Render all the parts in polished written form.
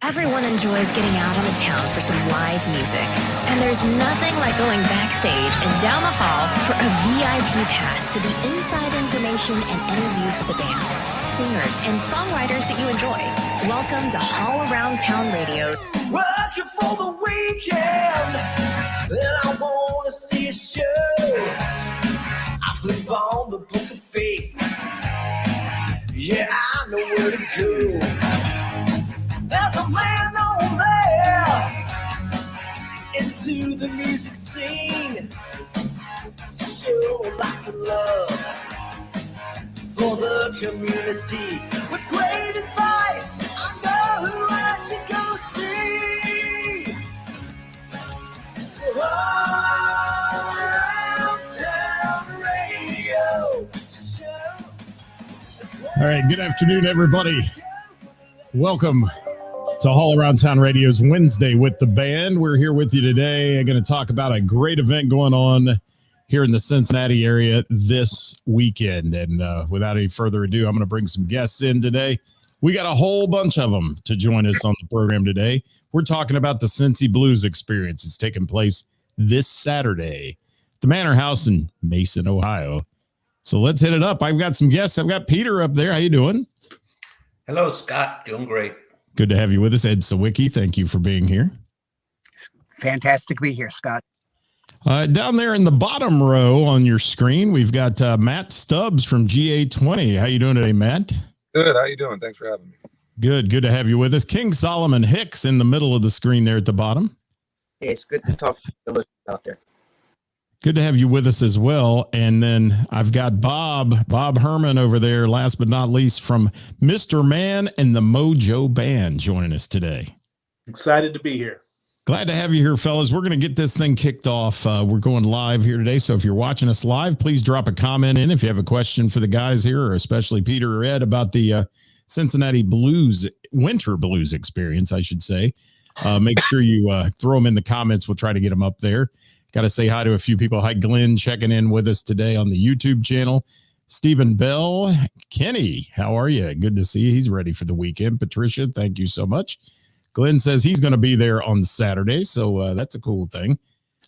Everyone enjoys getting out on the town for some live music. And there's nothing like going backstage and down the hall for a VIP pass to the inside information and interviews with the bands, singers, and songwriters that you enjoy. Welcome to All Around Town Radio. Working for the weekend, and I want to see a show. I flip on the poker face. Yeah, I know where to go. There's a man on there into the music scene. Show lots of love for the community. With great advice, I know who I should go see. So All Around Town Radio show. All right, good afternoon, everybody. Welcome to All Around Town Radio's Wednesday with the band. We're here with you today. I'm going to talk about a great event going on here in the Cincinnati area this weekend. And without any further ado, I'm going to bring some guests in today. We got a whole bunch of them to join us on the program today. We're talking about the Cincy Blues Experience. It's taking place this Saturday at the Manor House in Mason, Ohio. So let's hit it up. I've got some guests. I've got Peter up there. How you doing? Hello, Scott. Doing great. Good to have you with us. Ed Sawicki, thank you for being here. Fantastic to be here, Scott. Down there in the bottom row on your screen, we've got Matt Stubbs from GA20. How you doing today, Matt? Good. How you doing? Thanks for having me. Good to have you with us. King Solomon Hicks in the middle of the screen there at the bottom. Hey, it's good to talk to the listeners out there. Good to have you with us as well. And then I've got Bob Herman over there, last but not least, from Mr. Man and the Mojo Band joining us today. Excited to be here. Glad to have you here, fellas. We're going to get this thing kicked off. We're going live here today. So if you're watching us live, please drop a comment in if you have a question for the guys here, or especially Peter or Ed, about the Cincinnati Blues, Winter Blues Experience, I should say. Make sure you throw them in the comments. We'll try to get them up there. Got to say hi to a few people. Hi, Glenn, checking in with us today on the YouTube channel. Stephen Bell, Kenny, how are you? Good to see you. He's ready for the weekend. Patricia, thank you so much. Glenn says he's going to be there on Saturday, so that's a cool thing.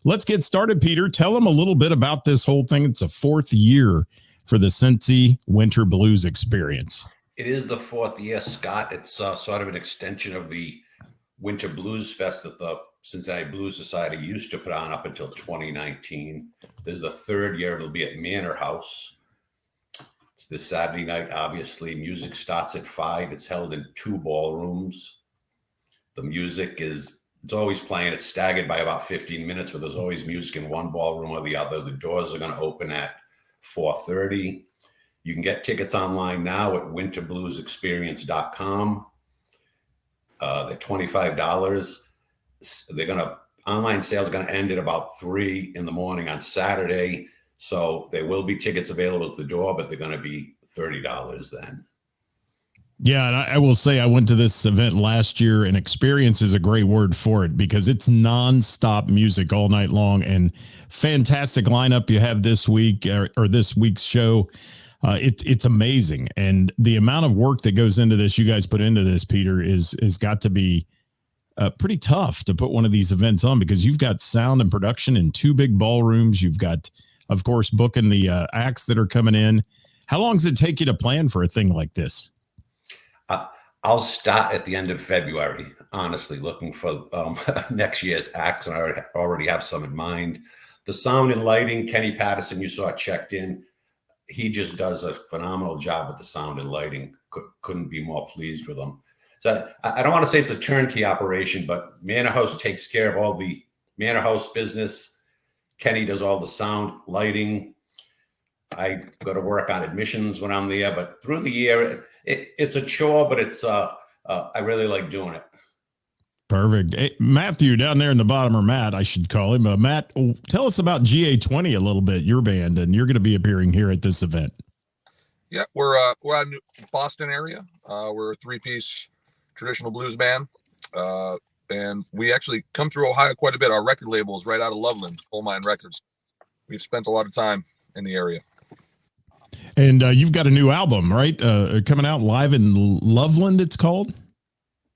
Let's get started, Peter. Tell them a little bit about this whole thing. It's a fourth year for the Cincy Winter Blues Experience. It is the fourth year, Scott. It's sort of an extension of the Winter Blues Fest that the Cincinnati Blues Society used to put on up until 2019. This is the third year. It'll be at Manor House. It's this Saturday night, obviously. Music starts at 5. It's held in 2 ballrooms. The music it's always playing. It's staggered by about 15 minutes, but there's always music in one ballroom or the other. The doors are going to open at 4:30. You can get tickets online now at winterbluesexperience.com. They're $25. Online sales are going to end at about 3 in the morning on Saturday. So there will be tickets available at the door, but they're going to be $30 then. Yeah, and I will say I went to this event last year, and experience is a great word for it because it's nonstop music all night long, and fantastic lineup you have this week or this week's show. It's amazing. And the amount of work that goes into this, you guys put into this, Peter, is got to be pretty tough to put one of these events on because you've got sound and production in 2 big ballrooms. You've got, of course, booking the acts that are coming in. How long does it take you to plan for a thing like this? I'll start at the end of February, honestly, looking for next year's acts, and I already have some in mind. The sound and lighting, Kenny Patterson, you saw checked in. He just does a phenomenal job with the sound and lighting. Couldn't be more pleased with him. So I don't want to say it's a turnkey operation, but Manor House takes care of all the Manor House business. Kenny does all the sound, lighting. I go to work on admissions when I'm there, but through the year, it's a chore, but it's I really like doing it. Perfect. Hey, Matthew down there in the bottom, or Matt, I should call him. Matt, tell us about GA20 a little bit, your band, and you're going to be appearing here at this event. Yeah, we're out in the Boston area. We're a 3-piece traditional blues band, and we actually come through Ohio quite a bit. Our record label is right out of Loveland, Coal Mine Records. We've spent a lot of time in the area. And you've got a new album, right? Coming out live in Loveland, it's called?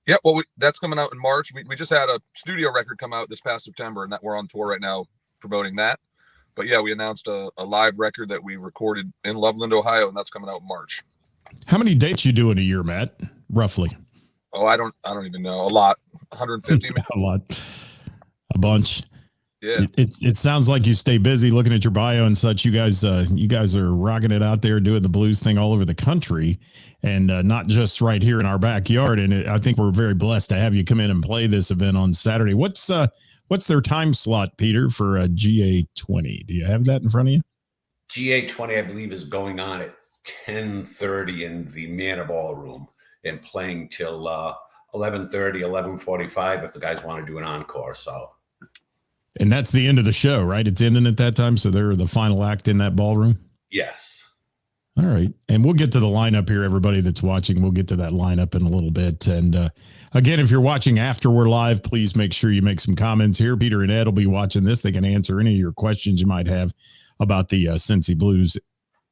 Yeah, well, that's coming out in March. We just had a studio record come out this past September, and that we're on tour right now promoting that. But yeah, we announced a live record that we recorded in Loveland, Ohio, and that's coming out in March. How many dates you do in a year, Matt? Roughly? Oh, I don't even know. A lot, 150. A lot, a bunch. Yeah, It sounds like you stay busy. Looking at your bio and such, you guys are rocking it out there, doing the blues thing all over the country, and not just right here in our backyard. And I think we're very blessed to have you come in and play this event on Saturday. What's their time slot, Peter, for GA20? Do you have that in front of you? GA20, I believe, is going on at 10:30 in the Manor Ballroom and playing till 11:30, 11:45 if the guys want to do an encore. So. And that's the end of the show, right? It's ending at that time, so they're the final act in that ballroom? Yes. All right. And we'll get to the lineup here, everybody that's watching. We'll get to that lineup in a little bit. And again, if you're watching after we're live, please make sure you make some comments here. Peter and Ed will be watching this. They can answer any of your questions you might have about the Cincy Blues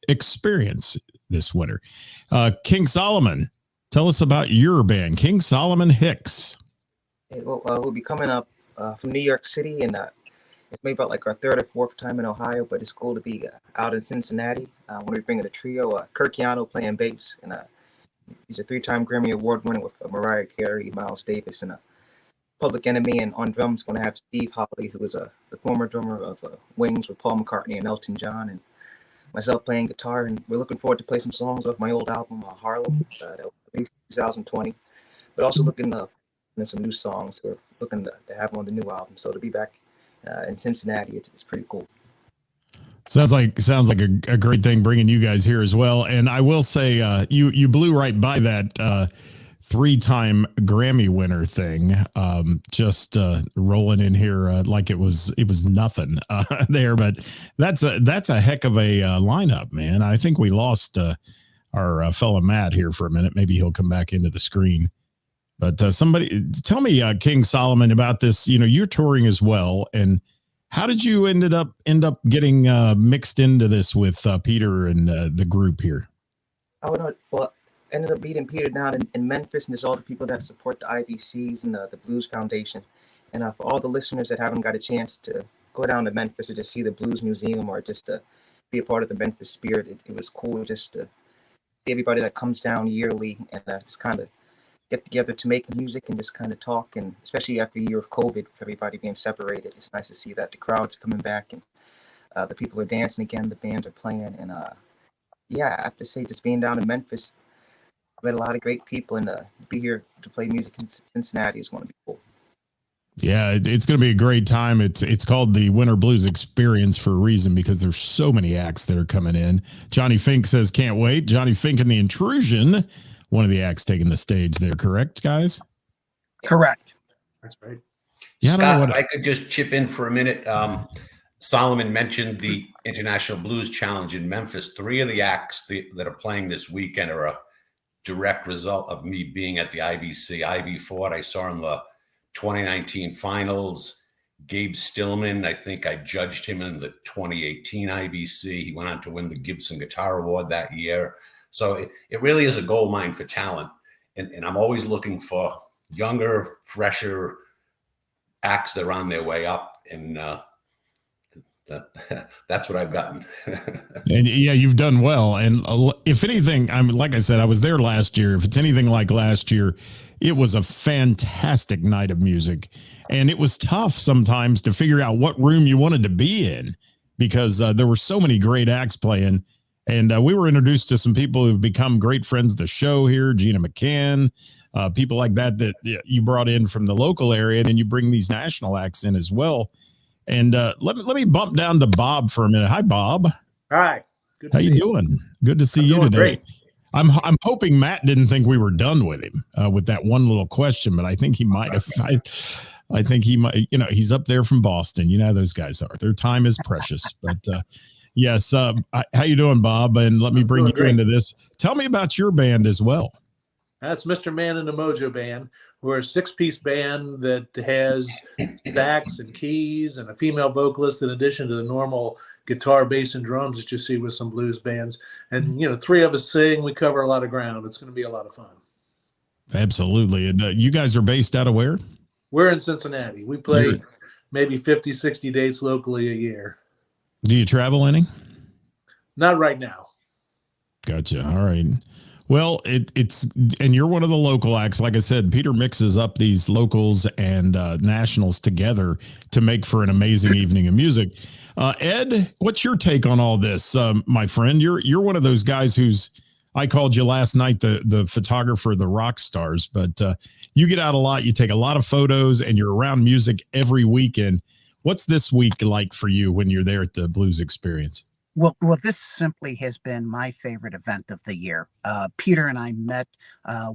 experience this winter. King Solomon, tell us about your band, King Solomon Hicks. Hey, well, we'll be coming up from New York City, and it's maybe about like our third or fourth time in Ohio, but it's cool to be out in Cincinnati when we bring in a trio. Kirk Yano playing bass, and he's a 3-time Grammy Award winner with Mariah Carey, Miles Davis, and Public Enemy. And on drums, going to have Steve Holley, who is the former drummer of Wings with Paul McCartney and Elton John, and myself playing guitar. And we're looking forward to play some songs off my old album, Harlem, that was released in 2020, but also looking and some new songs we're looking to have on the new album. So to be back in Cincinnati, it's pretty cool. Sounds like a great thing bringing you guys here as well. And I will say, you blew right by that 3-time Grammy winner thing. Just rolling in here like it was nothing there. But that's a heck of a lineup, man. I think we lost our fella Matt here for a minute. Maybe he'll come back into the screen. But somebody tell me, King Solomon, about this. You know, you're touring as well, and how did you end up getting mixed into this with Peter and the group here? Ended up meeting Peter down in Memphis, and there's all the people that support the IVCs and the Blues Foundation. And for all the listeners that haven't got a chance to go down to Memphis or just see the Blues Museum or just to be a part of the Memphis spirit, it was cool just to see everybody that comes down yearly and just kind of get together to make music and just kind of talk. And especially after a year of COVID, with everybody being separated, it's nice to see that the crowds are coming back and the people are dancing again, the bands are playing. And yeah, I have to say, just being down in Memphis, I met a lot of great people, and to be here to play music in Cincinnati is going to be cool. Yeah, it's going to be a great time. It's called the Winter Blues Experience for a reason, because there's so many acts that are coming in. Johnny Fink says, can't wait. Johnny Fink and the Intrusion, one of the acts taking the stage there, correct, guys? Correct. That's right. Yeah, Scott, I could just chip in for a minute. Solomon mentioned the International Blues Challenge in Memphis. 3 of the acts that are playing this weekend are a direct result of me being at the IBC. Ivy Ford, I saw in the 2019 finals. Gabe Stillman, I think I judged him in the 2018 IBC. He went on to win the Gibson Guitar Award that year. So it really is a gold mine for talent. And I'm always looking for younger, fresher acts that are on their way up. And that's what I've gotten. And yeah, you've done well. And if anything, like I said, I was there last year. If it's anything like last year, it was a fantastic night of music. And it was tough sometimes to figure out what room you wanted to be in, because there were so many great acts playing. And we were introduced to some people who've become great friends of the show here, Gina McCann, people like that you brought in from the local area. And then you bring these national acts in as well. And let me bump down to Bob for a minute. Hi, Bob. Hi. Good to How see you doing? Good to see you today. Great. I'm hoping Matt didn't think we were done with him with that one little question, but I think he might have. I think he might. You know, he's up there from Boston. You know how those guys are. Their time is precious. But yes, how you doing, Bob? And let me bring you into this. Tell me about your band as well. That's Mr. Man and the Mojo Band. We're a 6-piece band that has sax and keys and a female vocalist in addition to the normal guitar, bass, and drums that you see with some blues bands. And, 3 of us sing. We cover a lot of ground. It's going to be a lot of fun. Absolutely. And you guys are based out of where? We're in Cincinnati. We play maybe 50, 60 dates locally a year. Do you travel any? Not right now. Gotcha. All right. Well, it's and you're one of the local acts. Like I said, Peter mixes up these locals and nationals together to make for an amazing evening of music. Ed, what's your take on all this, my friend? You're one of those guys who's I called you last night the photographer, the rock stars, but you get out a lot. You take a lot of photos, and you're around music every weekend. What's this week like for you when you're there at the Blues Experience? Well, this simply has been my favorite event of the year. Peter and I met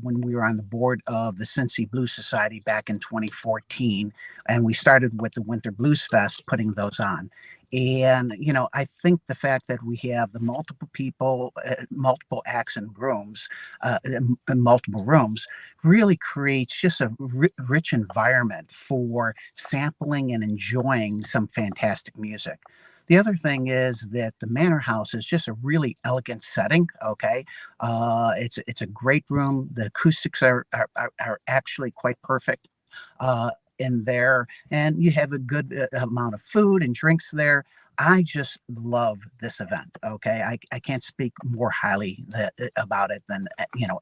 when we were on the board of the Cincy Blues Society back in 2014, and we started with the Winter Blues Fest, putting those on. And, I think the fact that we have the multiple people, multiple acts and rooms, and multiple rooms really creates just a rich environment for sampling and enjoying some fantastic music. The other thing is that the Manor House is just a really elegant setting. Okay, it's a great room. The acoustics are actually quite perfect in there, and you have a good amount of food and drinks there. I just love this event. Okay, I can't speak more highly about it than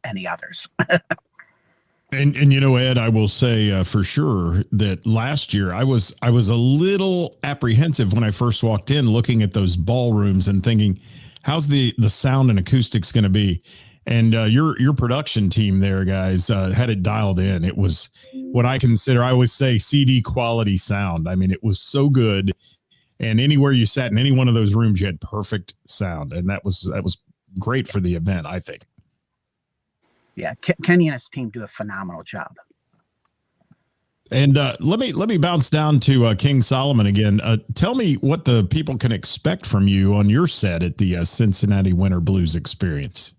any others. And Ed, I will say for sure that last year I was a little apprehensive when I first walked in, looking at those ballrooms and thinking, how's the sound and acoustics going to be? And your production team there, guys, had it dialed in. It was what I consider, I always say, CD quality sound. I mean, it was so good, and anywhere you sat in any one of those rooms, you had perfect sound, and that was great for the event, I think. Yeah, Kenny and his team do a phenomenal job. And let me bounce down to King Solomon again. Tell me what the people can expect from you on your set at the Cincinnati Winter Blues Experience.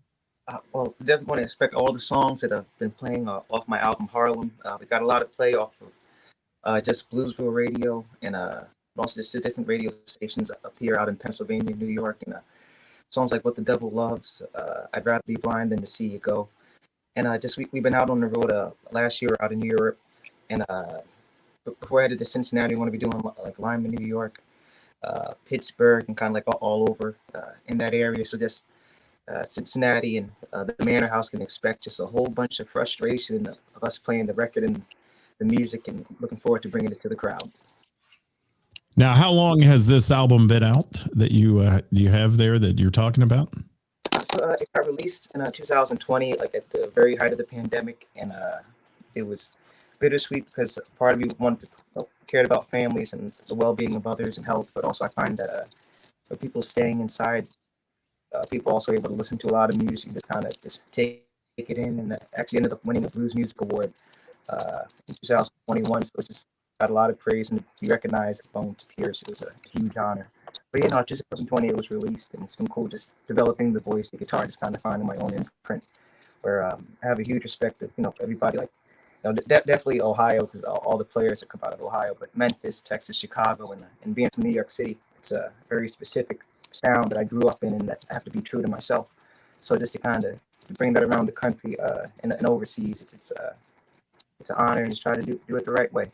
Well, definitely want to expect all the songs that I've been playing off my album Harlem. We got a lot of play off of just Bluesville Radio and also just the different radio stations up here out in Pennsylvania, New York, and songs like What the Devil Loves, I'd Rather Be Blind Than to See You Go. And we've been out on the road last year out in Europe, and before I headed to Cincinnati, I want to be doing like Lyman, New York, Pittsburgh, and kind of like all over in that area. So just Cincinnati and the Manor House can expect just a whole bunch of frustration of us playing the record and the music, and looking forward to bringing it to the crowd. Now, how long has this album been out that you have there that you're talking about? It got released in 2020, like at the very height of the pandemic, and it was bittersweet because part of me cared about families and the well-being of others and health, but also I find that for people staying inside, people also able to listen to a lot of music and just take it in, and actually ended up winning the Blues Music Award in 2021. So it's just got a lot of praise, and to be recognized among peers was a huge honor. But 2020 it was released, and it's been cool just developing the voice, the guitar, just kind of finding my own imprint. Where I have a huge respect of everybody, like definitely Ohio, because all the players that come out of Ohio, but Memphis, Texas, Chicago, and being from New York City, it's a very specific sound that I grew up in, and that I have to be true to myself. So just to kind of bring that around the country and overseas, it's an honor, and just try to do it the right way.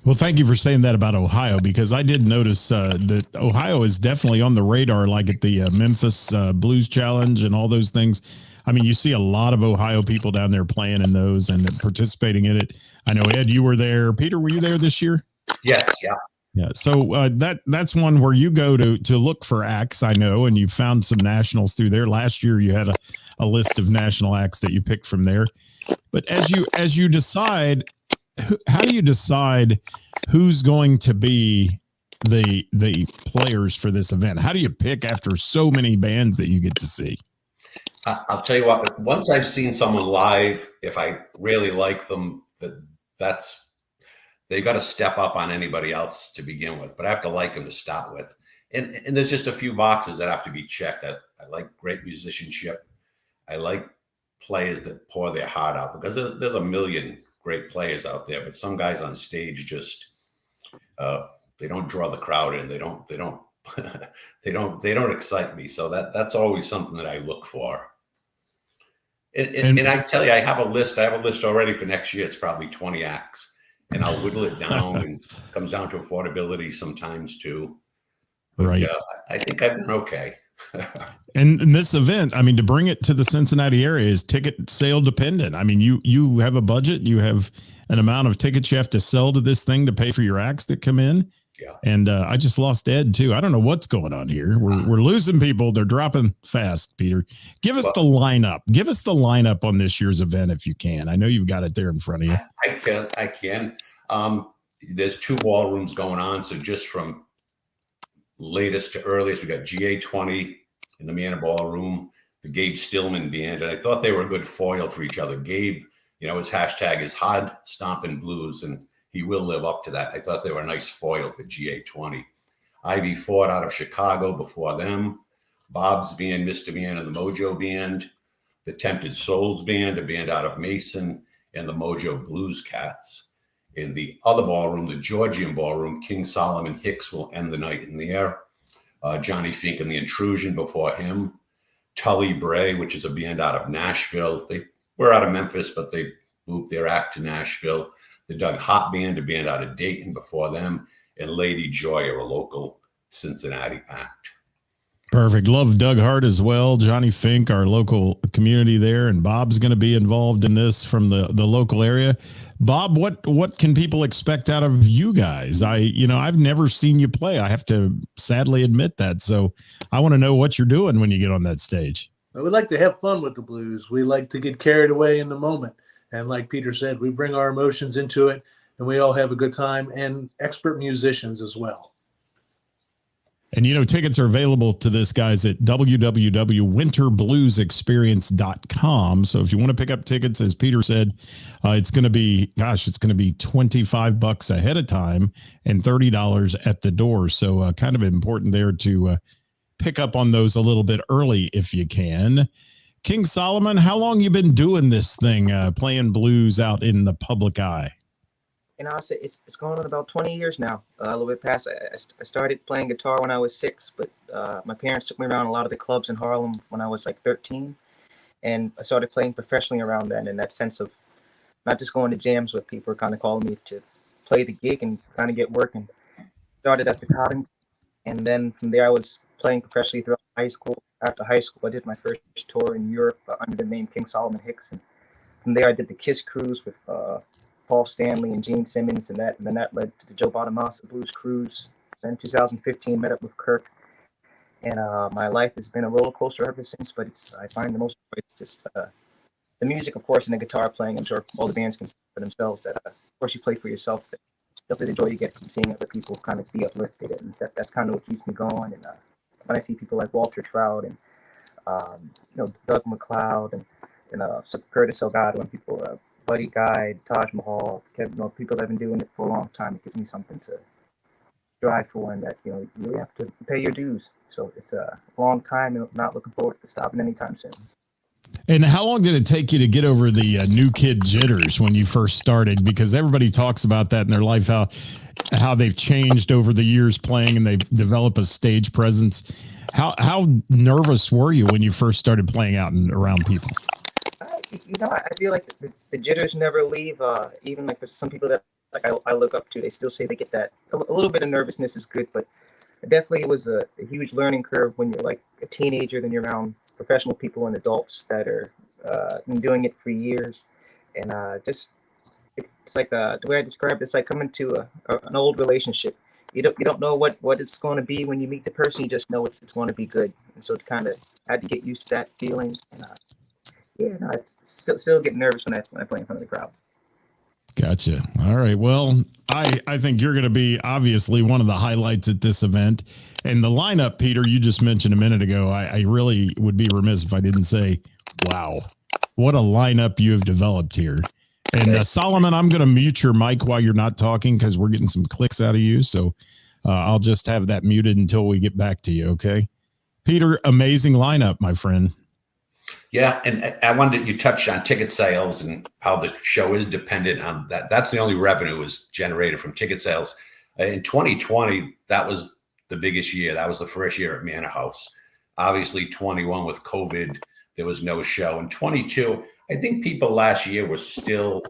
Well, thank you for saying that about Ohio, because I did notice that Ohio is definitely on the radar, like at the Memphis Blues Challenge and all those things. I mean, you see a lot of Ohio people down there playing in those and participating in it. I know, Ed, you were there. Peter, were you there this year? Yes, yeah. Yeah. So that's one where you go to look for acts, I know, and you found some nationals through there. Last year, you had a list of national acts that you picked from there. But as you decide, how do you decide who's going to be the players for this event? How do you pick after so many bands that you get to see? I'll tell you what, once I've seen someone live, if I really like them, they've got to step up on anybody else to begin with, but I have to like them to start with. And there's just a few boxes that have to be checked. I like great musicianship. I like players that pour their heart out, because there's a million great players out there, but some guys on stage just they don't draw the crowd in. They don't they don't excite me. So that's always something that I look for. And I tell you, I have a list. I have a list already for next year. It's probably 20 acts, and I'll whittle it down. And comes down to affordability sometimes too. But, right. I think I've been okay. And this event, I mean, to bring it to the Cincinnati area is ticket sale dependent. I mean, you have a budget, you have an amount of tickets you have to sell to this thing to pay for your acts that come in. Yeah. And I just lost Ed too. I don't know what's going on here. We're losing people. They're dropping fast. Peter, give us the lineup. Give us the lineup on this year's event if you can. I know you've got it there in front of you. I can. There's 2 ballrooms going on, so just from latest to earliest, we got GA20 in the Manor Ballroom, the Gabe Stillman Band, and I thought they were a good foil for each other. Gabe, his hashtag is Hard Stompin' Blues, and he will live up to that. I thought they were a nice foil for GA20. Ivy Ford out of Chicago before them, Bob's Band, Mr. Band, and the Mojo Band, the Tempted Souls Band, a band out of Mason, and the Mojo Blues Cats. In the other ballroom, the Georgian Ballroom, King Solomon Hicks will end the night in there. Johnny Fink and the Intrusion before him. Tully Bray, which is a band out of Nashville. They were out of Memphis, but they moved their act to Nashville. The Doug Hott Band, a band out of Dayton before them. And Lady Joy, a local Cincinnati act. Perfect. Love Doug Hart as well. Johnny Fink, our local community there, and Bob's going to be involved in this from the local area. Bob, what can people expect out of you guys? I've never seen you play. I have to sadly admit that. So I want to know what you're doing when you get on that stage. We like to have fun with the blues. We like to get carried away in the moment. And like Peter said, we bring our emotions into it and we all have a good time, and expert musicians as well. And, tickets are available to this, guys, at www.winterbluesexperience.com. So if you want to pick up tickets, as Peter said, it's going to be $25 ahead of time and $30 at the door. So kind of important there to pick up on those a little bit early if you can. King Solomon, how long you been doing this thing, playing blues out in the public eye? I say it's going on about 20 years now, a little bit past. I started playing guitar when I was 6, but my parents took me around a lot of the clubs in Harlem when I was like 13, and I started playing professionally around then, in that sense of not just going to jams with people, kind of calling me to play the gig and kind of get working. Started at the Cotton, and then from there I was playing professionally throughout high school. After high school, I did my first tour in Europe under the name King Solomon Hicks, and from there I did the Kiss Cruise with Paul Stanley and Gene Simmons, and then that led to the Joe Bonamassa Blues Cruise. Then 2015, met up with Kirk, and my life has been a roller coaster ever since. But I find the most just the music, of course, and the guitar playing. I'm sure all the bands can say for themselves that, of course, you play for yourself. But the joy you get from seeing other people kind of be uplifted, and that's kind of what keeps me going. And when I see people like Walter Trout and Doug McLeod and Curtis Elgato and people. Buddy Guy, Taj Mahal, Kevin, people that have been doing it for a long time. It gives me something to strive for, and that you really have to pay your dues. So it's a long time, and I'm not looking forward to stopping anytime soon. And how long did it take you to get over the new kid jitters when you first started? Because everybody talks about that in their life, how they've changed over the years playing, and they've developed a stage presence. How nervous were you when you first started playing out and around people? I feel like the jitters never leave. Even like for some people that I look up to, they still say they get that. A little bit of nervousness is good, but definitely it was a huge learning curve when you're like a teenager, then you're around professional people and adults that are been doing it for years, and it's like the way I describe it, it's like coming to an old relationship. You don't know what it's going to be when you meet the person. You just know it's going to be good, and so it kind of had to get used to that feeling. And, I still get nervous when I play in front of the crowd. Gotcha. All right. Well, I think you're going to be obviously one of the highlights at this event. And the lineup, Peter, you just mentioned a minute ago, I really would be remiss if I didn't say, wow, what a lineup you have developed here. And Solomon, I'm going to mute your mic while you're not talking because we're getting some clicks out of you. So I'll just have that muted until we get back to you. Okay. Peter, amazing lineup, my friend. Yeah, and I wanted you touched on ticket sales and how the show is dependent on that. That's the only revenue is generated from ticket sales. In 2020, that was the biggest year. That was the first year at Manor House. Obviously, 21 with COVID, there was no show. And 22, I think people last year were still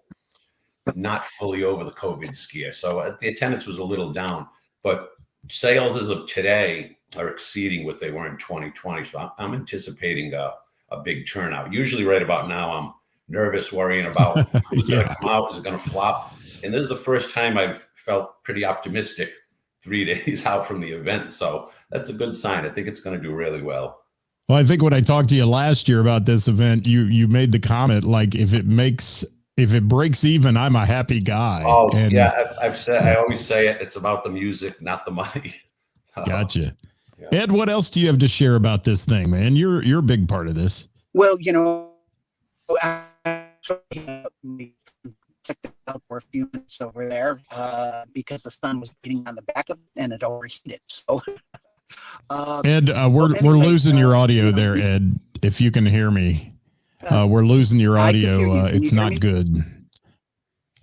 not fully over the COVID scare. So the attendance was a little down, but sales as of today are exceeding what they were in 2020. So I'm anticipating a big turnout. Usually right about now, I'm nervous, worrying about who's going to come out. Is it going to flop? And this is the first time I've felt pretty optimistic 3 days out from the event. So that's a good sign. I think it's going to do really well. Well, I think when I talked to you last year about this event, you made the comment, like, if it breaks even, I'm a happy guy. Oh, and yeah. I always say it's about the music, not the money. Gotcha. Yeah. Ed, what else do you have to share about this thing, man? You're a big part of this. Well, I checked it out for a few minutes over there because the sun was beating on the back of it and it overheated. So, Ed, we're losing your audio there, Ed. If you can hear me, we're losing your audio. It's not good. A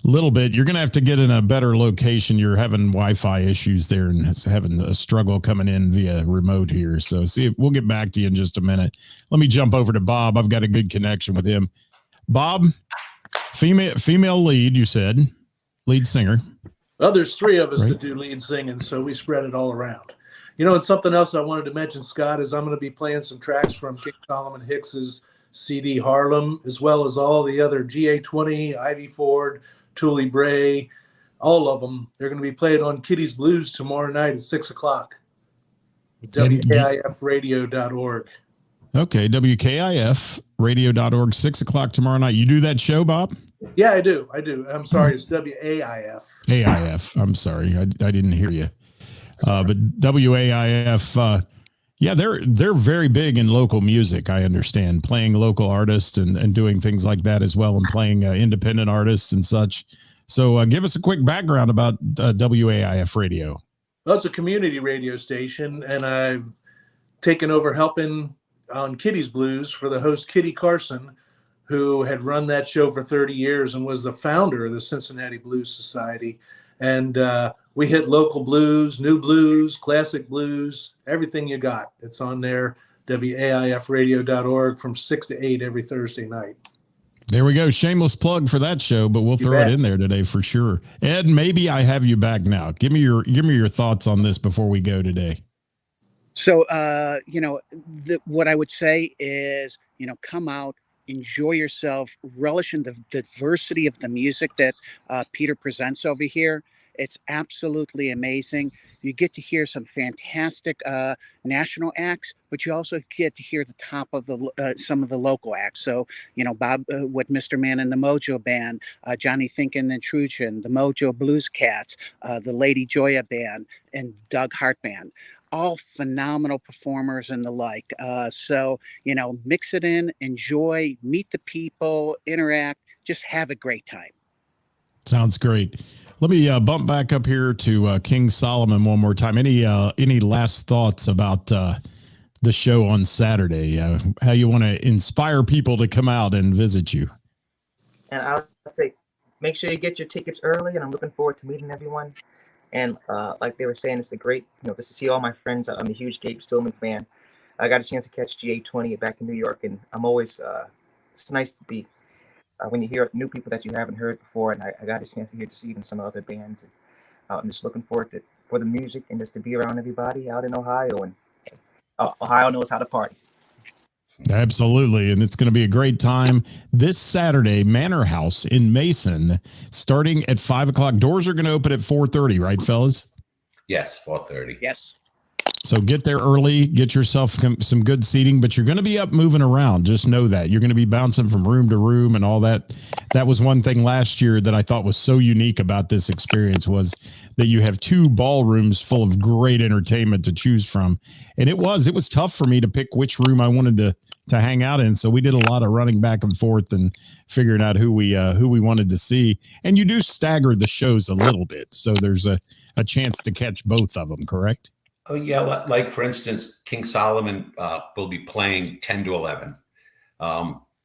little bit. You're going to have to get in a better location. You're having Wi-Fi issues there and having a struggle coming in via remote here. So see, we'll get back to you in just a minute. Let me jump over to Bob. I've got a good connection with him. Bob, female lead, you said, lead singer. Well, there's three of us that do lead singing, so we spread it all around. And something else I wanted to mention, Scott, is I'm going to be playing some tracks from King Solomon Hicks's CD Harlem, as well as all the other GA20, Ivy Ford, Thule Bray, all of them. They're going to be played on Kitty's Blues tomorrow night at 6 o'clock. WKIFradio.org. Okay, WKIFradio.org, 6 o'clock tomorrow night. You do that show, Bob? Yeah, I do. I'm sorry, it's WAIF. AIF. I'm sorry, I didn't hear you. But WAIF, yeah, they're very big in local music, I understand, playing local artists and doing things like that as well, and playing independent artists and such. So give us a quick background about WAIF Radio. Well, it's a community radio station, and I've taken over helping on Kitty's Blues for the host, Kitty Carson, who had run that show for 30 years and was the founder of the Cincinnati Blues Society. And we hit local blues, new blues, classic blues, everything you got. It's on there, WAIFradio.org from 6 to 8 every Thursday night. There we go. Shameless plug for that show, but we'll throw it in there today for sure. Ed, maybe I have you back now. Give me your thoughts on this before we go today. So, what I would say is, come out, enjoy yourself, relish in the diversity of the music that Peter presents over here. It's absolutely amazing. You get to hear some fantastic national acts, but you also get to hear the top of some of the local acts. So, Bob with Mr. Man and the Mojo Band, Johnny Fink and the Intrusion, the Mojo Blues Cats, the Lady Joya Band, and Doug Hart Band. All phenomenal performers and the like. So, mix it in, enjoy, meet the people, interact, just have a great time. Sounds great. Let me bump back up here to King Solomon one more time. Any last thoughts about the show on Saturday? How you want to inspire people to come out and visit you? And I'll say, make sure you get your tickets early, and I'm looking forward to meeting everyone. And like they were saying, it's a great, just to see all my friends. I'm a huge Gabe Stillman fan. I got a chance to catch GA20 back in New York, and I'm always, it's nice to be, when you hear new people that you haven't heard before, and I got a chance to hear just even some other bands. And, I'm just looking forward for the music and just to be around everybody out in Ohio, and Ohio knows how to party. Absolutely. And it's going to be a great time this Saturday, Manor House in Mason, starting at 5 o'clock. Doors are going to open at 4:30, right, fellas? Yes, 4:30. Yes. So get there early, get yourself some good seating, but you're going to be up moving around. Just know that you're going to be bouncing from room to room and all that. That was one thing last year that I thought was so unique about this experience, was that you have 2 ballrooms full of great entertainment to choose from. And it was tough for me to pick which room I wanted to hang out in. So we did a lot of running back and forth and figuring out who we wanted to see. And you do stagger the shows a little bit, so there's a chance to catch both of them, correct? Oh, yeah. Like, for instance, King Solomon will be playing 10 to 11.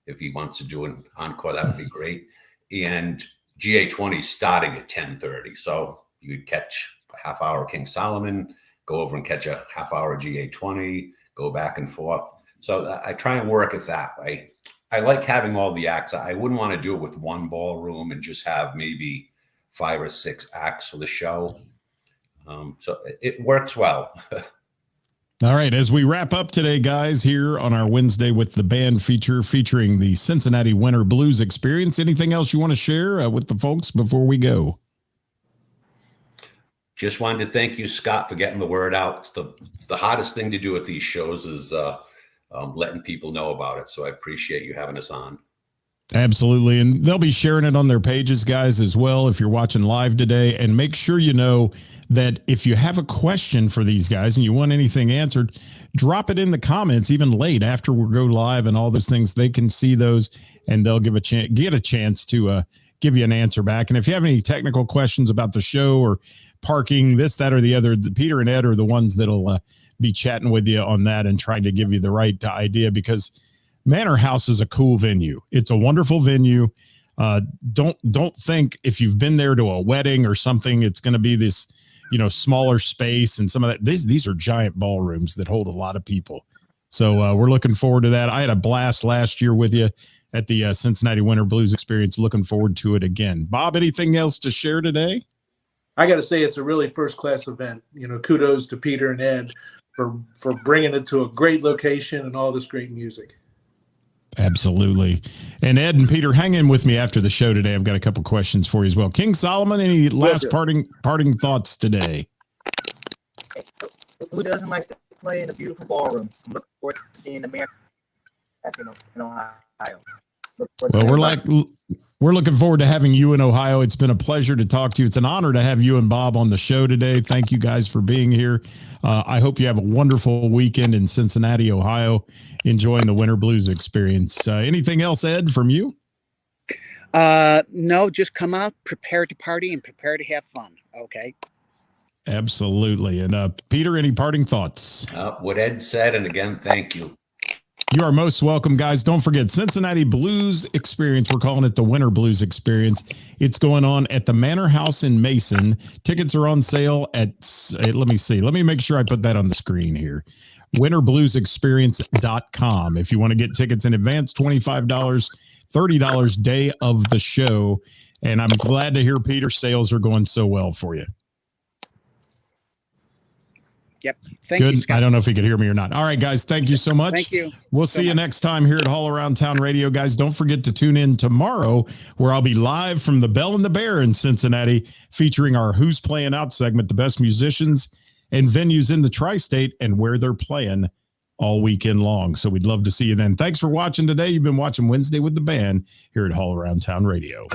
If he wants to do an encore, that would be great. And GA20 starting at 10:30. So you'd catch a half hour King Solomon, go over and catch a half hour GA20, go back and forth. So I try and work it that way. I like having all the acts. I wouldn't want to do it with one ballroom and just have maybe 5 or 6 acts for the show. So it works well. All right. As we wrap up today, guys, here on our Wednesday with the band featuring the Cincinnati Winter Blues Experience, anything else you want to share with the folks before we go? Just wanted to thank you, Scott, for getting the word out. It's the hardest thing to do at these shows is letting people know about it. So I appreciate you having us on. Absolutely. And they'll be sharing it on their pages, guys, as well, if you're watching live today. And make sure you know that if you have a question for these guys and you want anything answered, drop it in the comments, even late after we go live and all those things. They can see those and they'll get a chance to give you an answer back. And if you have any technical questions about the show or parking, this, that, or the other, Peter and Ed are the ones that'll be chatting with you on that and trying to give you the right idea, because Manor House is a cool venue. It's a wonderful venue. Don't think if you've been there to a wedding or something, it's going to be this, smaller space and some of that. These are giant ballrooms that hold a lot of people. So we're looking forward to that. I had a blast last year with you at the Cincinnati Winter Blues Experience. Looking forward to it again. Bob, anything else to share today? I got to say, it's a really first-class event. Kudos to Peter and Ed for bringing it to a great location and all this great music. Absolutely. And Ed and Peter, hang in with me after the show today. I've got a couple questions for you as well. King Solomon, any last parting thoughts today? Who doesn't like to play in a beautiful ballroom? I'm looking forward to seeing the mayor in Ohio. Well, we're looking forward to having you in Ohio. It's been a pleasure to talk to you. It's an honor to have you and Bob on the show today. Thank you guys for being here. I hope you have a wonderful weekend in Cincinnati, Ohio, enjoying the Winter Blues Experience. Anything else, Ed, from you? No, just come out, prepare to party and prepare to have fun. Okay. Absolutely. And Peter, any parting thoughts? What Ed said, and again, thank you. You are most welcome, guys. Don't forget, Cincinnati Blues Experience. We're calling it the Winter Blues Experience. It's going on at the Manor House in Mason. Tickets are on sale at, let me see. Let me make sure I put that on the screen here. winterbluesexperience.com. If you want to get tickets in advance, $25, $30 day of the show. And I'm glad to hear, Peter, sales are going so well for you. Yep. Thank you, Scott. I don't know if you could hear me or not. All right, guys. Thank you so much. Thank you. We'll see you next time here at All Around Town Radio, guys. Don't forget to tune in tomorrow, where I'll be live from the Bell and the Bear in Cincinnati, featuring our Who's Playing Out segment, the best musicians and venues in the tri-state and where they're playing all weekend long. So we'd love to see you then. Thanks for watching today. You've been watching Wednesday with the Band here at All Around Town Radio.